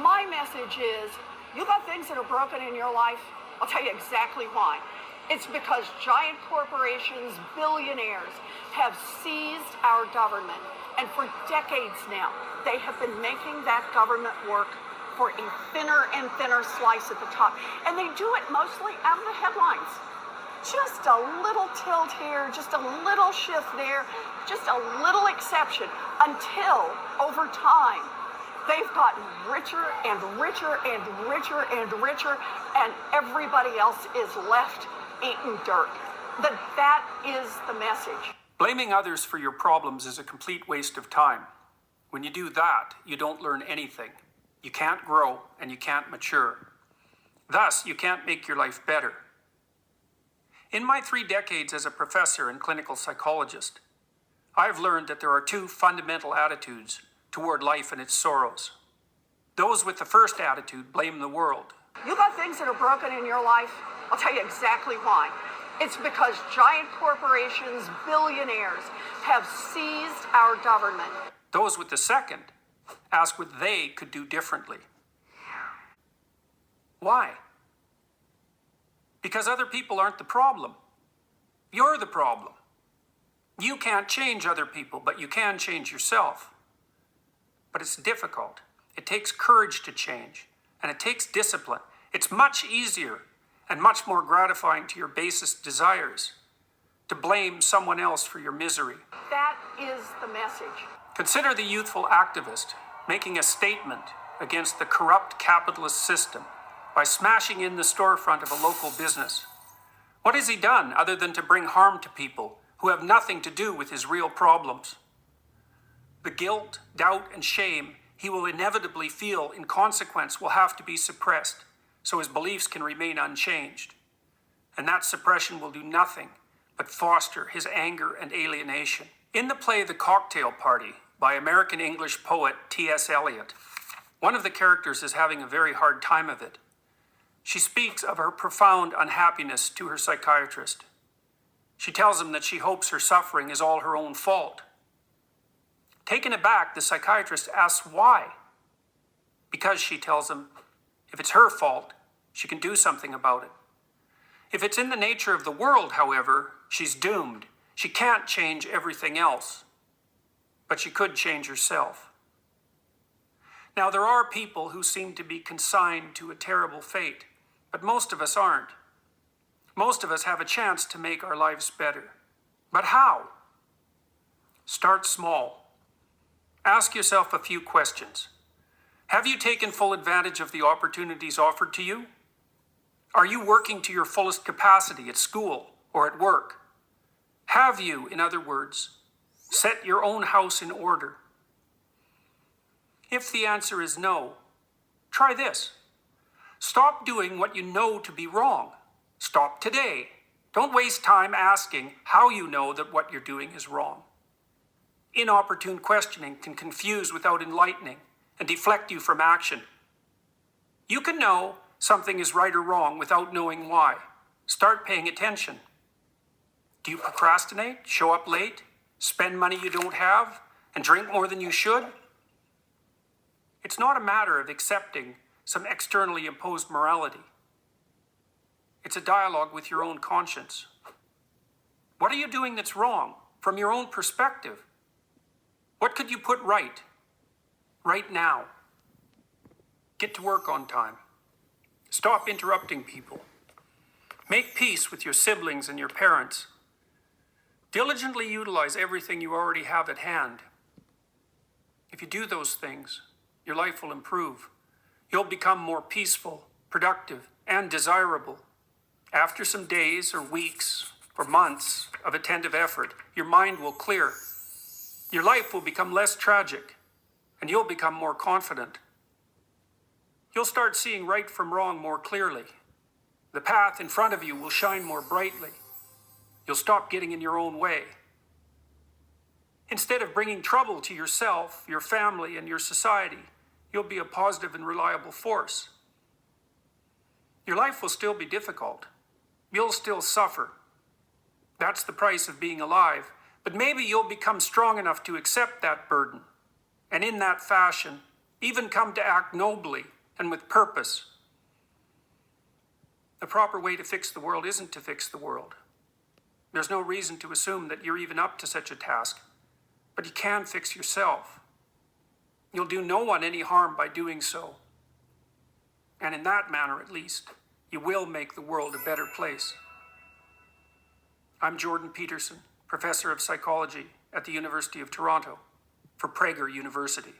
My message is, you got things that are broken in your life? I'll tell you exactly why. It's because giant corporations, billionaires, have seized our government. And for decades now, they have been making that government work for a thinner and thinner slice at the top. And they do it mostly out of the headlines. Just a little tilt here, just a little shift there, just a little exception, until over time, they've gotten richer and richer and richer and richer, and everybody else is left eating dirt. That is the message. Blaming others for your problems is a complete waste of time. When you do that, you don't learn anything. You can't grow and you can't mature. Thus, you can't make your life better. In my 3 decades as a professor and clinical psychologist, I've learned that there are 2 fundamental attitudes toward life and its sorrows. Those with the first attitude blame the world. You got things that are broken in your life? I'll tell you exactly why. It's because giant corporations, billionaires, have seized our government. Those with the second ask what they could do differently. Why? Because other people aren't the problem. You're the problem. You can't change other people, but you can change yourself. But it's difficult. It takes courage to change, and it takes discipline. It's much easier and much more gratifying to your basest desires to blame someone else for your misery. That is the message. Consider the youthful activist making a statement against the corrupt capitalist system by smashing in the storefront of a local business. What has he done other than to bring harm to people who have nothing to do with his real problems? The guilt, doubt, and shame he will inevitably feel in consequence will have to be suppressed so his beliefs can remain unchanged. And that suppression will do nothing but foster his anger and alienation. In the play The Cocktail Party by American English poet T.S. Eliot, one of the characters is having a very hard time of it. She speaks of her profound unhappiness to her psychiatrist. She tells him that she hopes her suffering is all her own fault. Taken aback, the psychiatrist asks why. Because, she tells him, if it's her fault, she can do something about it. If it's in the nature of the world, however, she's doomed. She can't change everything else, but she could change herself. Now, there are people who seem to be consigned to a terrible fate, but most of us aren't. Most of us have a chance to make our lives better. But how? Start small. Ask yourself a few questions. Have you taken full advantage of the opportunities offered to you? Are you working to your fullest capacity at school or at work? Have you, in other words, set your own house in order? If the answer is no, try this. Stop doing what you know to be wrong. Stop today. Don't waste time asking how you know that what you're doing is wrong. Inopportune questioning can confuse without enlightening and deflect you from action. You can know something is right or wrong without knowing why. Start paying attention. Do you procrastinate, show up late, spend money you don't have, and drink more than you should? It's not a matter of accepting some externally imposed morality. It's a dialogue with your own conscience. What are you doing that's wrong from your own perspective? What could you put right now? Get to work on time. Stop interrupting people. Make peace with your siblings and your parents. Diligently utilize everything you already have at hand. If you do those things, your life will improve. You'll become more peaceful, productive, and desirable. After some days or weeks or months of attentive effort, your mind will clear. Your life will become less tragic, and you'll become more confident. You'll start seeing right from wrong more clearly. The path in front of you will shine more brightly. You'll stop getting in your own way. Instead of bringing trouble to yourself, your family, and your society, you'll be a positive and reliable force. Your life will still be difficult. You'll still suffer. That's the price of being alive. But maybe you'll become strong enough to accept that burden, and in that fashion, even come to act nobly and with purpose. The proper way to fix the world isn't to fix the world. There's no reason to assume that you're even up to such a task, but you can fix yourself. You'll do no one any harm by doing so. And in that manner, at least, you will make the world a better place. I'm Jordan Peterson, Professor of Psychology at the University of Toronto for Prager University.